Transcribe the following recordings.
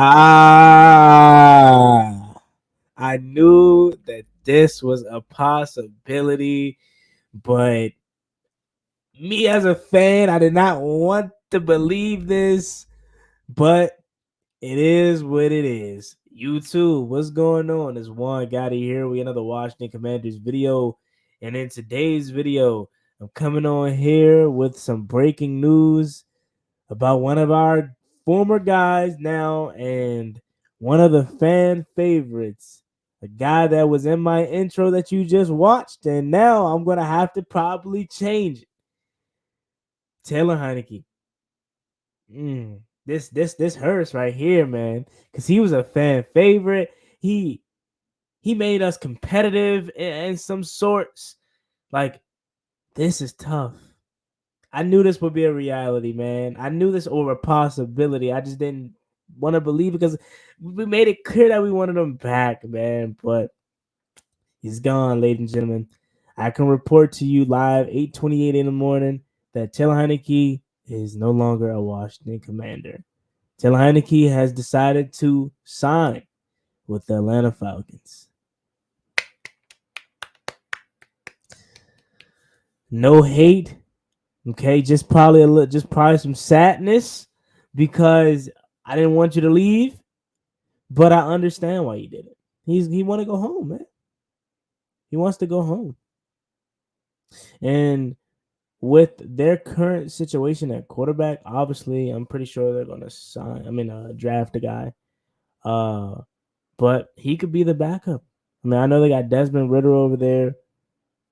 Ah, I knew that this was a possibility, but me as a fan, I did not want to believe this, but it is what it is. YouTube, what's going on? It's Juan Gotti here. We another Washington Commanders video, and in today's video, I'm coming on here with some breaking news about one of our former guys now and one of the fan favorites, a guy that was in my intro that you just watched, and now I'm gonna have to probably change it. Taylor Heinicke. This hurts right here, man, because he was a fan favorite. He made us competitive in some sorts. Like, this is tough. I knew this would be a reality, man. I knew this over a possibility. I just didn't want to believe it because we made it clear that we wanted him back, man. But he's gone, ladies and gentlemen. I can report to you live, 8:28 in the morning, that Taylor Heinicke is no longer a Washington Commander. Taylor Heinicke has decided to sign with the Atlanta Falcons. No hate, okay? Just probably some sadness because I didn't want you to leave, but I understand why he did it. He want to go home, man. He wants to go home, and with their current situation at quarterback, obviously, I'm pretty sure they're gonna draft a guy. But he could be the backup. I mean, I know they got Desmond Ritter over there.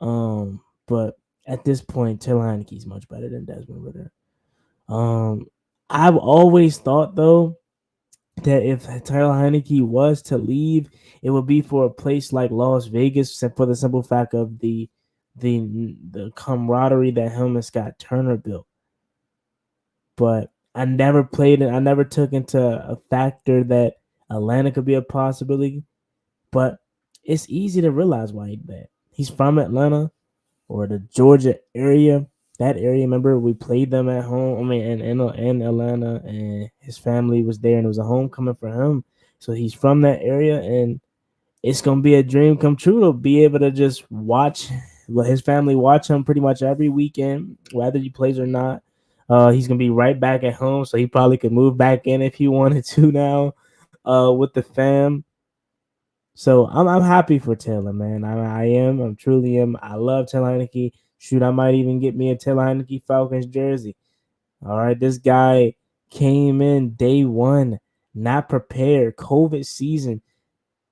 But at this point, Taylor Heinicke's much better than Desmond Ritter. I've always thought though that if Taylor Heinicke was to leave, it would be for a place like Las Vegas, for the simple fact of the camaraderie that him and Scott Turner built. But I never played it. I never took into a factor that Atlanta could be a possibility. But it's easy to realize why he did that. He's from Atlanta or the Georgia area. That area, remember, we played them at home. I mean, in Atlanta, and his family was there, and it was a homecoming for him. So he's from that area, and it's gonna be a dream come true to be able to just watch his family watch him pretty much every weekend, whether he plays or not. He's gonna be right back at home, so he probably could move back in if he wanted to now, with the fam. So I'm happy for Taylor, man. I am. I truly am. I love Taylor Heinicke. Shoot, I might even get me a Taylor Heinicke Falcons jersey. All right, this guy came in day one, not prepared. COVID season.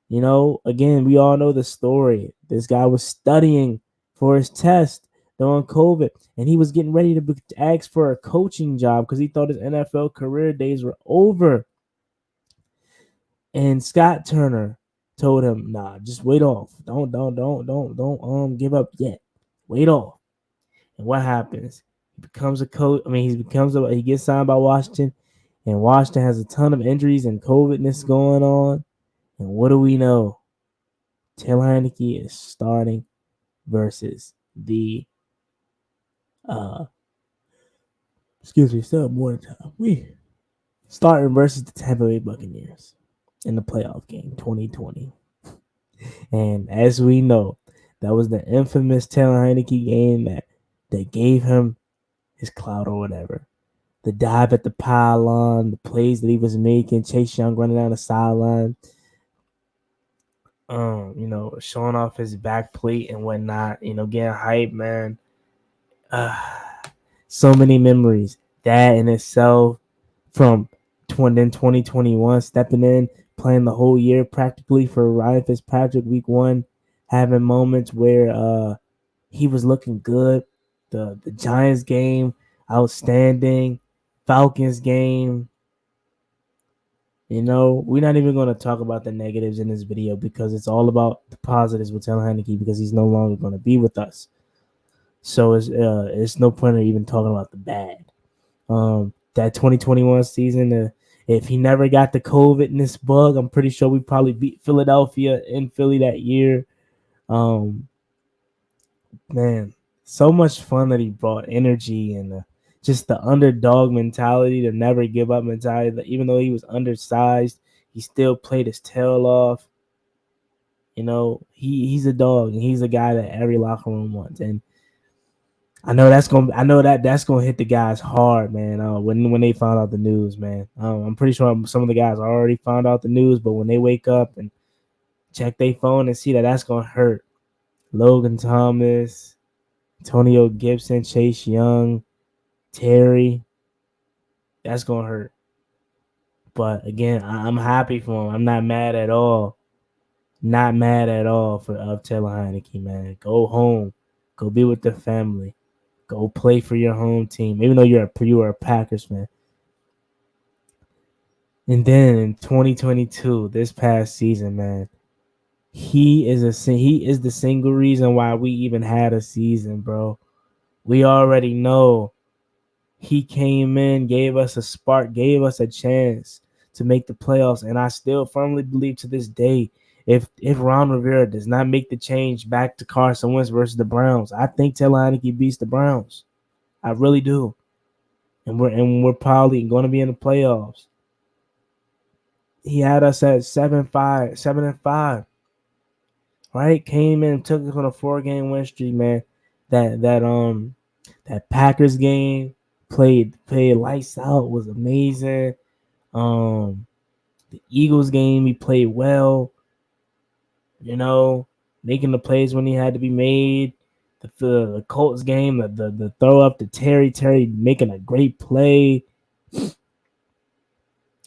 You know, again, we all know the story. This guy was studying for his test during COVID, and he was getting ready to ask for a coaching job because he thought his NFL career days were over. And Scott Turner told him, "Nah, just wait off. Don't give up yet. Wait off." And what happens? He becomes a coach. I mean, he gets signed by Washington, and Washington has a ton of injuries and COVIDness going on. And what do we know? Taylor Heinicke is starting versus the more time. We starting versus the Tampa Bay Buccaneers in the playoff game 2020. And as we know, that was the infamous Taylor Heinicke game that gave him his clout or whatever. The dive at the pylon, the plays that he was making, Chase Young running down the sideline, showing off his back plate and whatnot, getting hype, man. So many memories. That in itself, from 2021, stepping in, playing the whole year practically for Ryan Fitzpatrick week one, having moments where he was looking good. The Giants game, outstanding. Falcons game. We're not even going to talk about the negatives in this video because it's all about the positives with Taylor Heinicke because he's no longer going to be with us. So it's no point in even talking about the bad. That 2021 season, if he never got the COVID in this bug, I'm pretty sure we probably beat Philadelphia in Philly that year. Man, so much fun that he brought, energy and just the underdog mentality, the never give up mentality. That even though he was undersized, He still played his tail off. He's a dog, and he's a guy that every locker room wants. And I know that's gonna hit the guys hard, man. When they found out the news, man. I'm pretty sure some of the guys already found out the news, but when they wake up and check their phone and see that's gonna hurt. Logan Thomas, Antonio Gibson, Chase Young, Terry, that's gonna hurt. But again, I'm happy for him. I'm not mad at all. Not mad at all for Taylor Heinicke, man. Go home, go be with the family, go play for your home team. Even though you are a Packers fan. And then in 2022, this past season, man, he is the single reason why we even had a season, bro. We already know he came in, gave us a spark, gave us a chance to make the playoffs, and I still firmly believe to this day, if Ron Rivera does not make the change back to Carson Wentz versus the Browns, I think Taylor Heinicke beats the Browns. I really do, and we're probably going to be in the playoffs. He had us at 7-5, right? Came in, took us on a 4-game win streak, man. That Packers game played lights out, was amazing. The Eagles game, he played well. Making the plays when he had to be made. The Colts game, the throw up to Terry making a great play.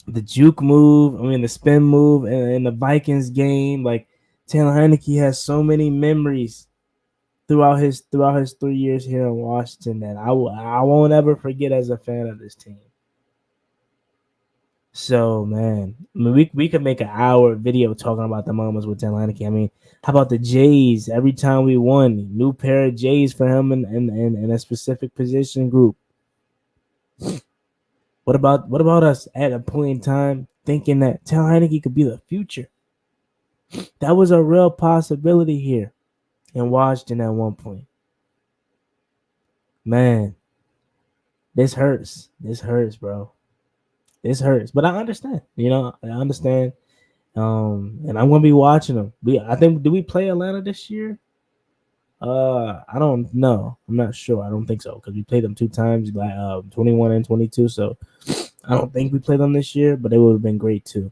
The juke move, the spin move, and the Vikings game. Like, Taylor Heinicke has so many memories throughout his 3 years here in Washington that I won't ever forget as a fan of this team. So, man, we could make an hour video talking about the moments with Taylor Heinicke. How about the Jays? Every time we won, new pair of Jays for him in a specific position group. What about us at a point in time thinking that Taylor Heinicke could be the future? That was a real possibility here in Washington at one point. Man, this hurts. This hurts, bro. This hurts. But I understand. I understand. And I'm gonna be watching them. I think, do we play Alanta this year? I don't know. I'm not sure. I don't think so because we played them 2 times, 21 and 22. So I don't think we played them this year, but it would have been great too.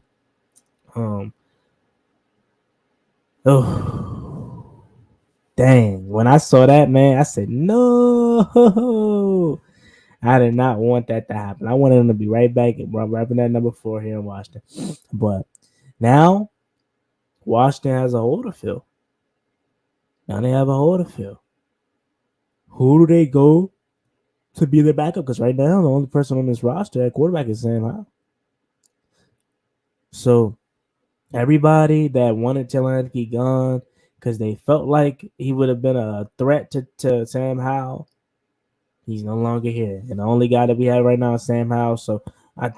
Oh, dang! When I saw that, man, I said no. I did not want that to happen. I wanted them to be right back and wrapping that number 4 here in Washington. But now Washington has a hole to fill. Now they have a hole to fill. Who do they go to be the backup? Because right now the only person on this roster at quarterback is Sam Howell. So everybody that wanted Taylor Heinicke gone because they felt like he would have been a threat to Sam Howell, he's no longer here. And the only guy that we have right now is Sam Howell. So I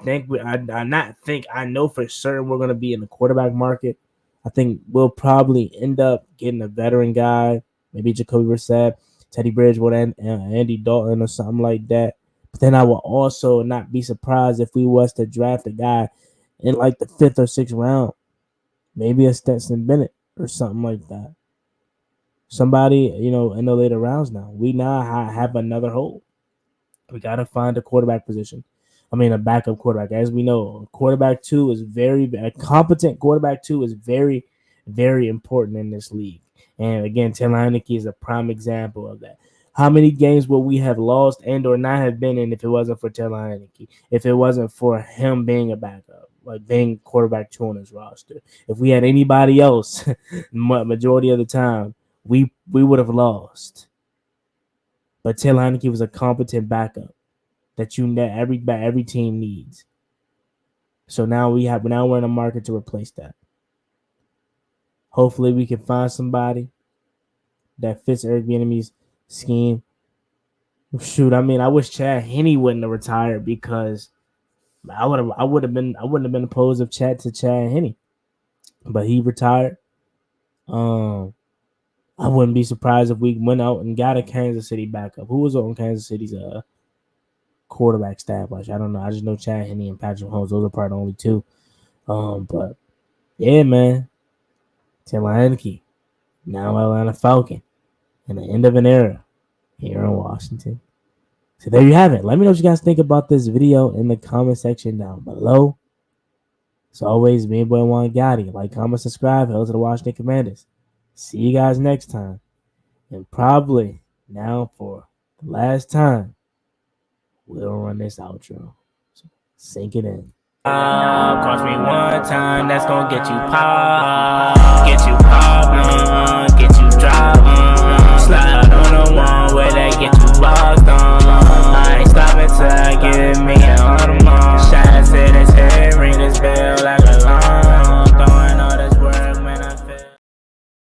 know for certain we're going to be in the quarterback market. I think we'll probably end up getting a veteran guy, maybe Jacoby Brissett, Teddy Bridgewater, and Andy Dalton or something like that. But then I will also not be surprised if we was to draft a guy in like the 5th or 6th round, maybe a Stetson Bennett or something like that. Somebody, in the later rounds now. We now have another hole. We got to find a quarterback position. A backup quarterback. As we know, a competent quarterback 2 is very, very important in this league. And again, Taylor Heinicke is a prime example of that. How many games would we have lost and or not have been in if it wasn't for Taylor Heinicke? If it wasn't for him being a backup, like being quarterback 2 on his roster? If we had anybody else, majority of the time, we would have lost. But Taylor Heinicke was a competent backup that every team needs. So now we're in the market to replace that. Hopefully we can find somebody that fits Eric Bieniemy's scheme. Shoot, I wish Chad Henne wouldn't have retired because I wouldn't have been opposed of Chad Henne. But he retired. I wouldn't be surprised if we went out and got a Kansas City backup. Who was on Kansas City's quarterback staff? I don't know. I just know Chad Henne and Patrick Mahomes. Those are probably the only 2. But yeah, man, Taylor Heinicke, now Atlanta Falcon, and the end of an era here in Washington. So there you have it. Let me know what you guys think about this video in the comment section down below. As always, me and boy Juan Gotti. Like, comment, subscribe. Hail to the Washington Commanders. See you guys next time. And probably now for the last time, we'll run this outro. So sink it in. Cross me one time, that's gonna get you pop. Get you pop, get you drop. Slide on the one where they get you boxed on. I ain't stopping till I get me a